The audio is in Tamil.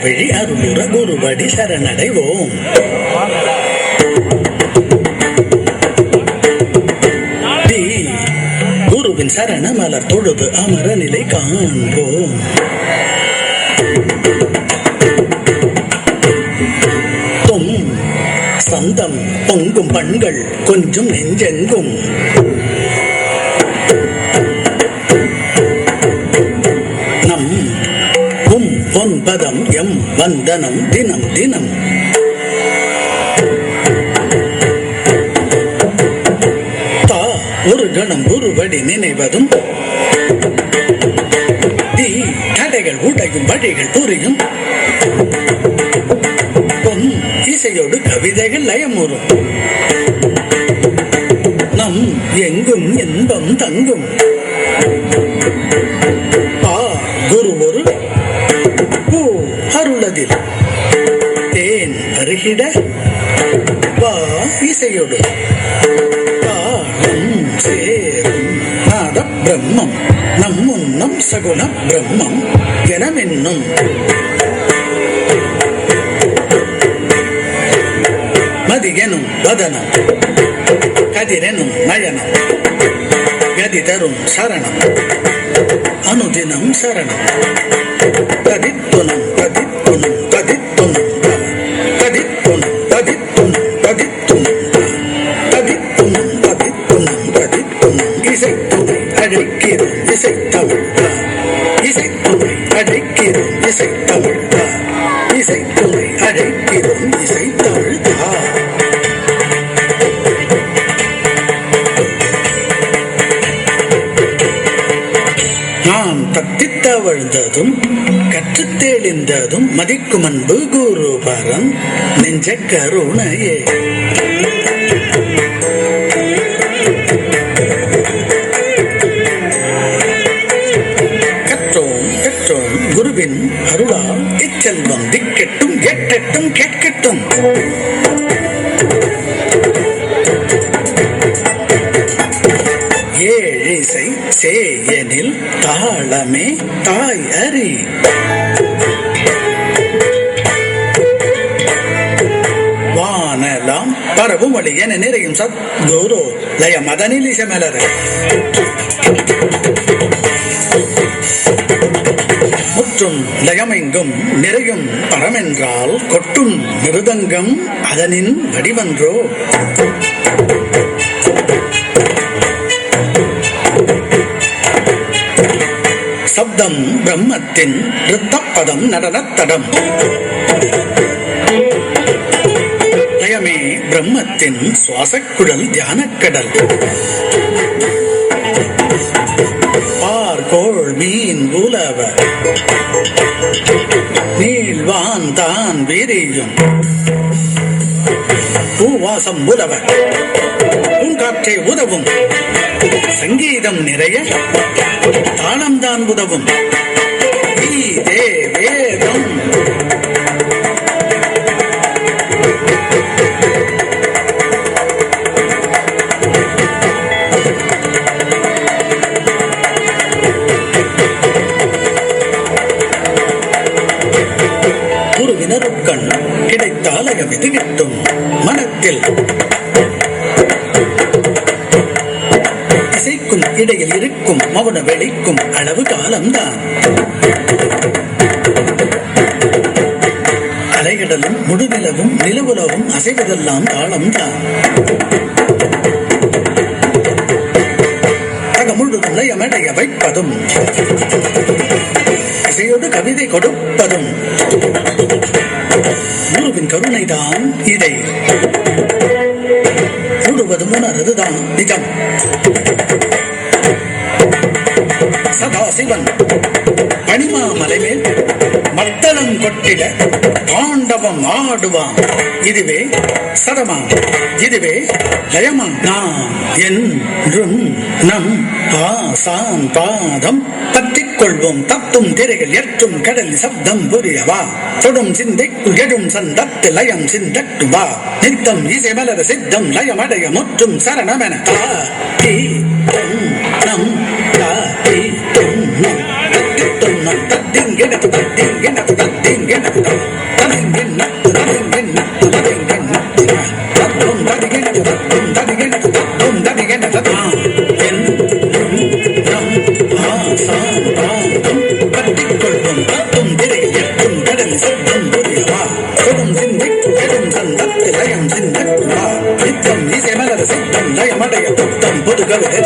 விழி அருளுற குருவடி சரணடைவோம். குருவின் சரண மலர் தொழுது அமர நிலை காண்போம். சந்தம் பொங்கும் பண்கள் கொஞ்சம் நெஞ்செங்கும் நம் பொன்பதம் எம் வந்தனம் தினம் தினம். தா ஒரு கணம் ஒருபடி நினைவதும் தீ தடைகள் உடையும் வழிகள் புரியும். இசையோடு கவிதைகள் லயமுறும். நம் எங்கும் இன்பம் தங்கும். குரு ஒரு பூ அருளதில் தேன் அருகிட வா இசையோடு தாளம் சேரும் நாத பிரம்மம் நம் முன்னம் சகுண பிரம்மம் எனமென்னும். மதியனும் வதனம் கதிரெனும் நயனம் கதி தரும் சரணம் அனுதினம் சரணம். கதித்துணம் கதித்துணம் கதித்துணம் கதித்துணம் கதித்துணம் கதித்துணம் கதித்துணம் கதித்துணம் கதித்துணம். இசைத்துணை அழைக்கிறோம் இசை தமிழ். இசைத்துணை அழைக்கிறோம் இசை தமிழ். இசைத்துணை அழைக்கிறோம் இசை தமிழ். நாம் தத்தித்தவழ்ந்ததும் கற்று தெளிந்ததும் மதிக்கும் அன்பு குரு பரம் நெஞ்ச கருணையே. கற்றோம் கற்றோம் குருவின் அருளால் இச்செல்வம் திக்கெட்டும் எட்டெட்டும் கேட்கட்டும். ஏழிசை சேயனில் தாளமே தாய் அறி. வானலாம் பரவும் வழி என நிறையும் சத்குரு லய மதனில் இசமலர. முற்றும் லயமெங்கும் நிறையும் பரமென்றால் கொட்டும் மிருதங்கம் அதனின் வடிவன்றோ. சப்தம் பிரம்மத்தின் ரித்தப்பதம் நடனத்தடம். லயமே பிரம்மத்தின் சுவாசக்குழல் தியானக்கடல். பார்கோள் மீன் உலவ நீள்வான் தான் வீரியும் பூவாசம் உலவ பூங்காற்றே உதவும். சங்கீதம் நிறைய தாளம்தான் உதவும். வேதம் குருவினருக்கண் கிடைத்தால் அகவிது கிட்டும். மனத்தில் இசைக்கும் இடையில் இருக்கும் மௌன வெளிக்கும் அளவு காலம்தான். அலைகடலும் முழுநிலவும் நிலவுலவும் அசைவதெல்லாம் தாளம்தான். முழுதும் லயமடைய வைப்பதும் இசையோடு கவிதை கொடுப்பதும் குருவின் கருணைதான். இதை முழுவதும் உணர்வதுதான் நிஜம். சதாசிவன் பனிமாமலை மேல் மத்தளம் கொட்டிட தாண்டவம் ஆடுவான். இதுவே சதமாம், இதுவே லயமாம். நாம் என்றும் நம் பாசாம் பாதம் பற்றிக் கொள்வோம். தத்தும் திரைகள் ஏற்றும் கடல் சப்தம் புரியவா. தொடும் சிந்தைக்குள் எழும் சந்தத்து லயம் சிந்தட்டுவா. நித்தம் இசை மலர சித்தம் லயமடைய முற்றும் சரணமென நம் சித்தம் இசை மலர சித்தம் லயமடைய புத்தம் புது கவிதை